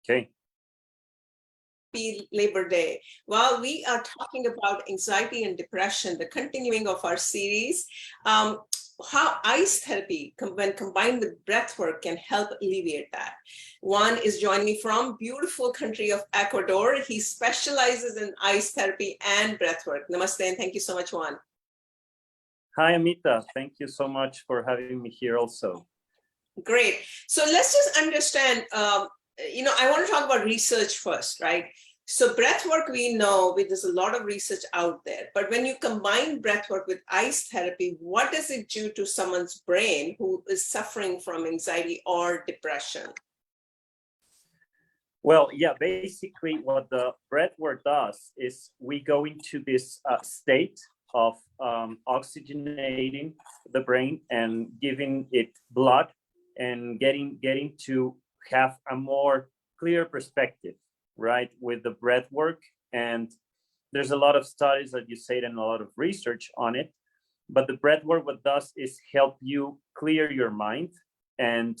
Okay. Happy Labor Day. While we are talking about anxiety and depression, the continuing of our series, how ice therapy, when combined with breath work, can help alleviate that. Juan is joining me from beautiful country of Ecuador. He specializes in ice therapy and breath work. Namaste, and thank you so much, Juan. Hi, Amita. Thank you so much for having me here also. Great. So let's just understand, I want to talk about research first, right? So breath work, we know there's a lot of research out there, but when you combine breath work with ice therapy, what does it do to someone's brain who is suffering from anxiety or depression? Well, yeah, basically what the breath work does is we go into this state of oxygenating the brain and giving it blood and getting to have a more clear perspective, right, with the breath work. And there's a lot of studies, that you said, and a lot of research on it. But the breath work, what does is help you clear your mind and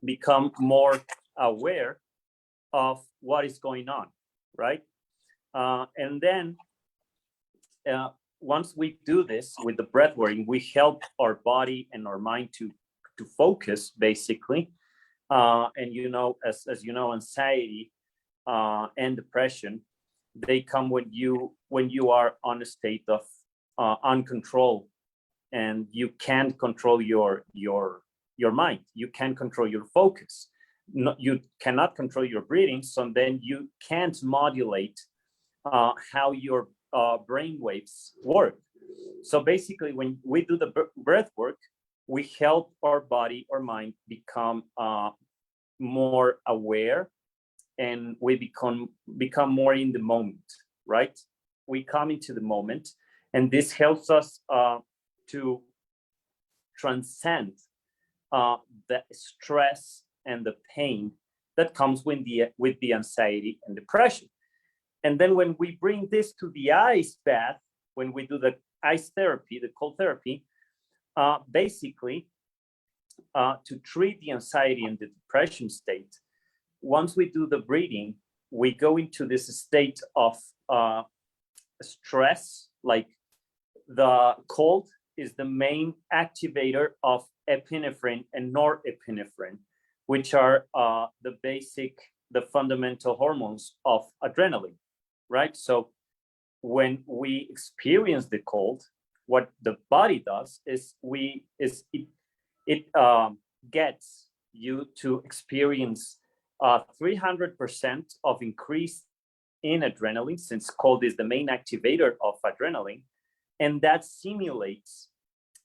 become more aware of what is going on, right? And then once we do this with the breath work, we help our body and our mind to focus, basically. And as you know, anxiety and depression, they come when you are on a state of uncontrol, and you can't control your mind. You can't control your focus. No, you cannot control your breathing, so then you can't modulate how your brain waves work. So basically, when we do the breath work, we help our body or mind become more aware, and we become more in the moment, right? We come into the moment, and this helps us to transcend the stress and the pain that comes with the anxiety and depression. And then when we bring this to the ice bath, when we do the ice therapy, the cold therapy, basically to treat the anxiety and the depression state, once we do the breathing, we go into this state of stress. Like, the cold is the main activator of epinephrine and norepinephrine, which are the fundamental hormones of adrenaline, right? So when we experience the cold, what the body does is it gets you to experience 300% of increase in adrenaline, since cold is the main activator of adrenaline, and that simulates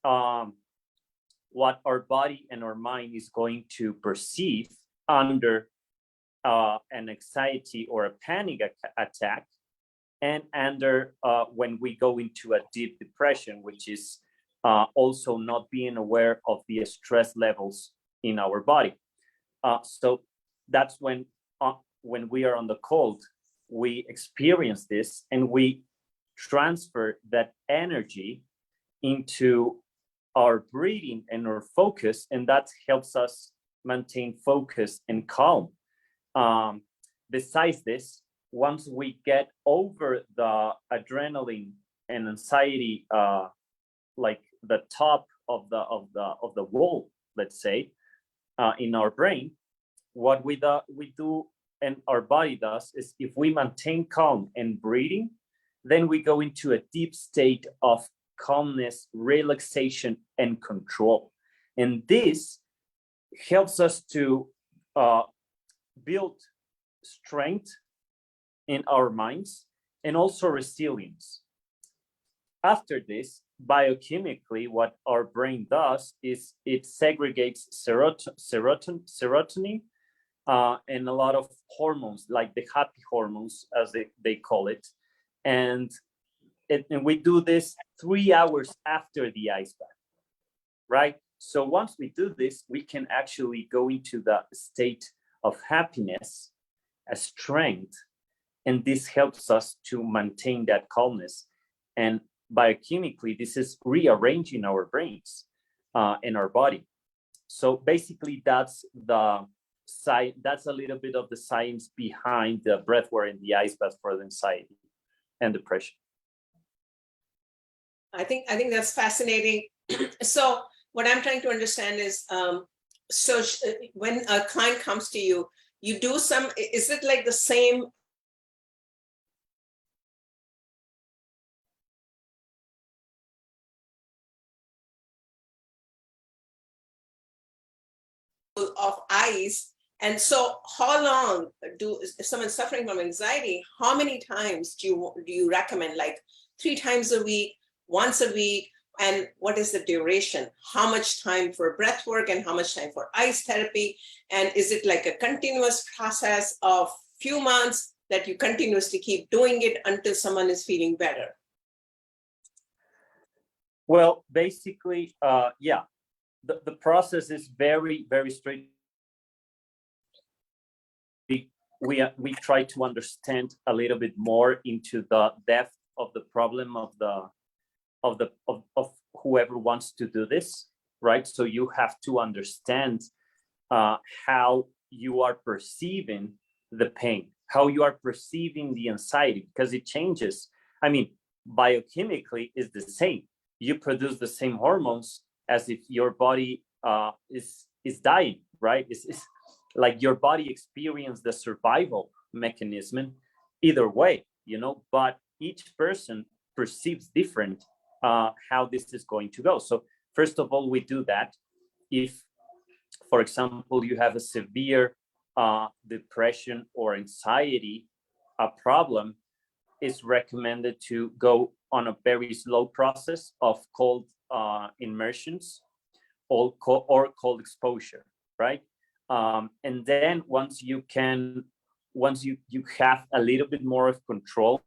what our body and our mind is going to perceive under an anxiety or a panic attack, and under when we go into a deep depression, which is also not being aware of the stress levels in our body. So that's when we are on the cold, we experience this, and we transfer that energy into our breathing and our focus, and that helps us maintain focus and calm. Besides this, once we get over the adrenaline and anxiety, like the top of the wall, let's say, in our brain, what we do and our body does is, if we maintain calm and breathing, then we go into a deep state of calmness, relaxation, and control. And this helps us to build strength in our minds and also resilience. After this, biochemically, what our brain does is it segregates serotonin and a lot of hormones, like the happy hormones, as they call it. And we do this 3 hours after the ice bath, right? So once we do this, we can actually go into the state of happiness, a strength, and this helps us to maintain that calmness. And biochemically, this is rearranging our brains and our body. So basically, that's the that's a little bit of the science behind the breathwork and the ice bath for the anxiety and depression. I think that's fascinating. So what I'm trying to understand is, when a client comes to you, you do some, is it like the same of ice? And so how long if someone's suffering from anxiety, how many times do you recommend? Like 3 times a week, once a week? And what is the duration? How much time for breath work and how much time for ice therapy? And is it like a continuous process of few months that you continuously keep doing it until someone is feeling better? Well, basically, yeah, the process is very, very straight. We try to understand a little bit more into the depth of the problem of whoever wants to do this, right? So you have to understand how you are perceiving the pain, how you are perceiving the anxiety, because it changes. I mean, biochemically is the same. You produce the same hormones as if your body is dying, right? It's like your body experienced the survival mechanism either way, you know, but each person perceives different how this is going to go. So first of all, we do that. If, for example, you have a severe depression or anxiety, a problem, is recommended to go on a very slow process of cold immersions or cold exposure, right? And then once you have a little bit more of control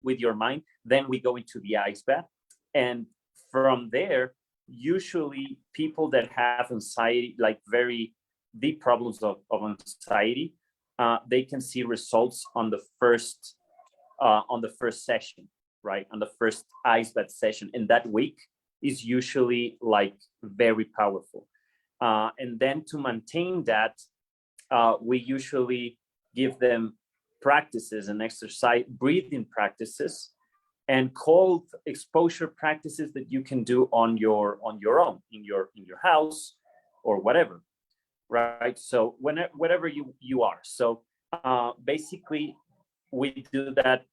with your mind, then we go into the ice bath. And from there, usually people that have anxiety, like very deep problems of anxiety, they can see results on the first session, right? On the first ice bath session. And that week is usually like very powerful. And then to maintain that, we usually give them practices and exercise, breathing practices, and cold exposure practices that you can do on your own in your house or whatever, right? So wherever you are. So basically, we do that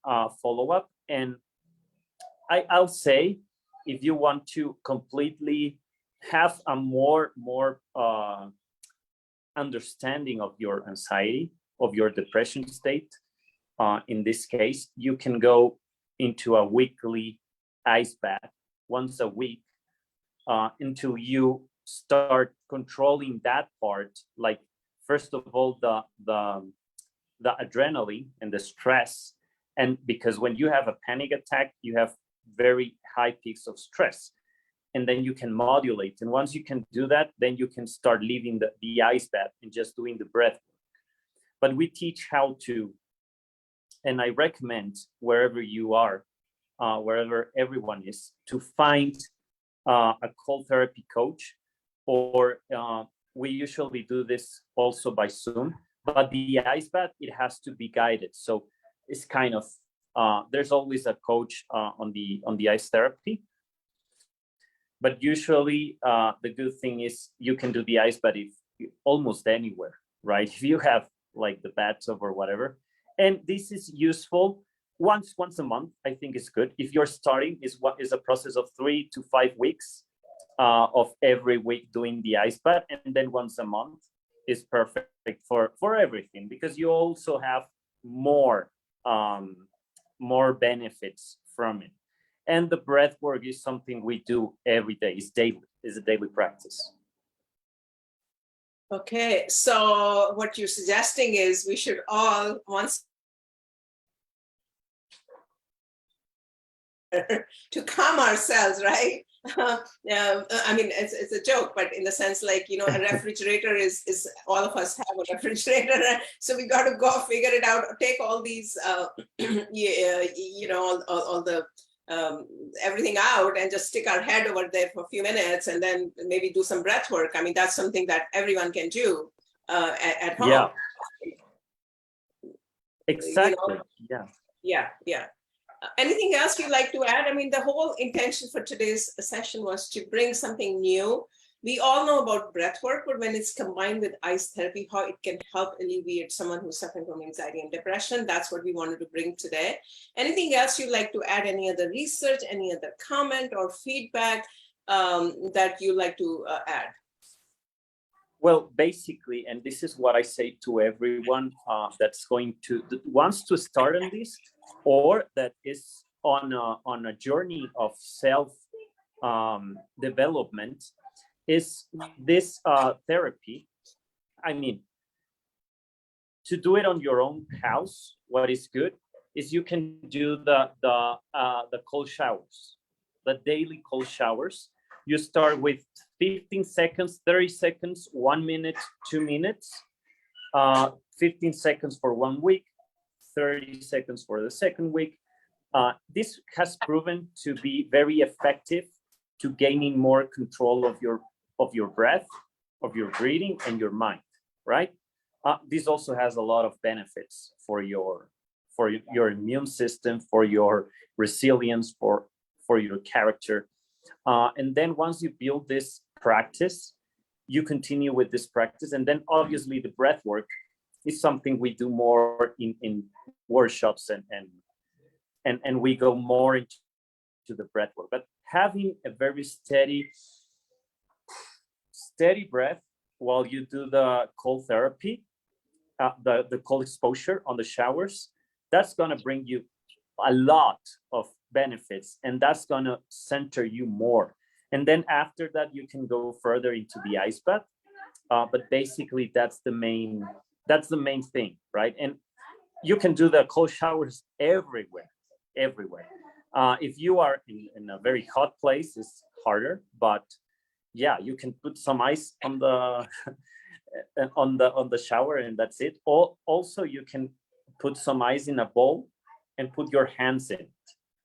follow up, and I'll say, if you want to completely have a more understanding of your anxiety, of your depression state, in this case, you can go into a weekly ice bath once a week until you start controlling that part. Like, first of all, the adrenaline and the stress, and because when you have a panic attack, you have very high peaks of stress, and then you can modulate. And once you can do that, then you can start leaving the ice bath and just doing the breath work. But we teach how to, and I recommend wherever you are, wherever everyone is, to find a cold therapy coach, or we usually do this also by Zoom. But the ice bath, it has to be guided. So it's kind of, there's always a coach on the ice therapy. But usually the good thing is you can do the ice bath almost anywhere, right? If you have like the bathtub or whatever. And this is useful once a month. I think is good. If you're starting, is a process of 3 to 5 weeks of every week doing the ice bath, and then once a month is perfect for everything, because you also have more benefits from it. And the breath work is something we do every day. It's daily. It's a daily practice. Okay, so what you're suggesting is we should all once to calm ourselves, right? I mean, it's a joke, but in the sense, like, you know, a refrigerator is all of us have a refrigerator, so we got to go figure it out, take all these, you know, all the everything out and just stick our head over there for a few minutes and then maybe do some breath work. I mean, that's something that everyone can do. at home. Yeah, exactly. Yeah. Anything else you'd like to add? I mean, the whole intention for today's session was to bring something new. We all know about breath work, but when it's combined with ice therapy, how it can help alleviate someone who's suffering from anxiety and depression. That's what we wanted to bring today. Anything else you'd like to add? Any other research, any other comment or feedback that you'd like to add? Well, basically, and this is what I say to everyone that's wants to start on this, or that is on a journey of self development, is this therapy. I mean, to do it on your own house, what is good is you can do the cold showers, the daily cold showers. You start with 15 seconds, 30 seconds, 1 minute, 2 minutes, 15 seconds for 1 week, 30 seconds for the second week. This has proven to be very effective to gaining more control of your breath, of your breathing, and your mind, right? This also has a lot of benefits for your immune system, for your resilience, for your character. And then once you build this practice, you continue with this practice. And then obviously the breath work is something we do more in workshops, and we go more into the breath work. But having a very steady breath while you do the cold therapy, the cold exposure on the showers, that's going to bring you a lot of benefits, and that's going to center you more. And then after that, you can go further into the ice bath. But basically, that's the main thing, right? And you can do the cold showers everywhere. If you are in a very hot place, it's harder, but yeah, you can put some ice on the on the shower, and that's it. Also, you can put some ice in a bowl and put your hands in it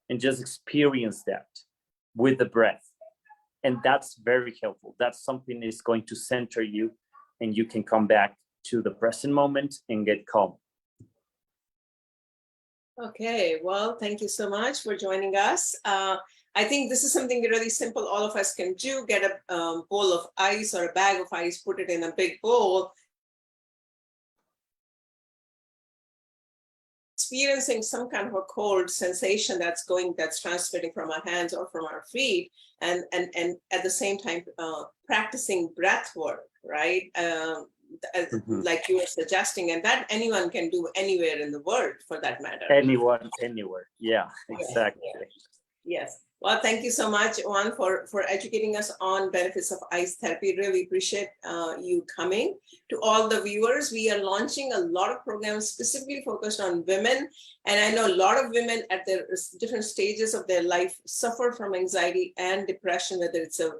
and just experience that with the breath. And that's very helpful. That's something is going to center you, and you can come back to the present moment and get calm. Okay, well, thank you so much for joining us. I think this is something really simple all of us can do. Get a bowl of ice or a bag of ice, put it in a big bowl. Experiencing some kind of a cold sensation that's transmitting from our hands or from our feet, and at the same time practicing breath work, right? Like you were suggesting, and that anyone can do anywhere in the world for that matter. Anyone, anywhere. Yeah, exactly. Yes. Well, thank you so much, Juan, for educating us on benefits of ice therapy. Really appreciate you coming. To all the viewers, we are launching a lot of programs specifically focused on women. And I know a lot of women at their different stages of their life suffer from anxiety and depression, whether it's a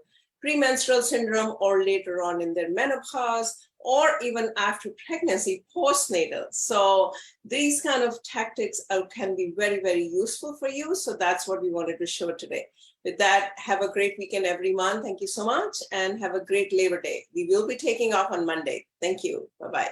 premenstrual syndrome or later on in their menopause, or even after pregnancy, postnatal. So these kind of tactics can be very, very useful for you. So that's what we wanted to show today. With that, have a great weekend, everyone. Thank you so much, and have a great Labor Day. We will be taking off on Monday. Thank you. Bye-bye.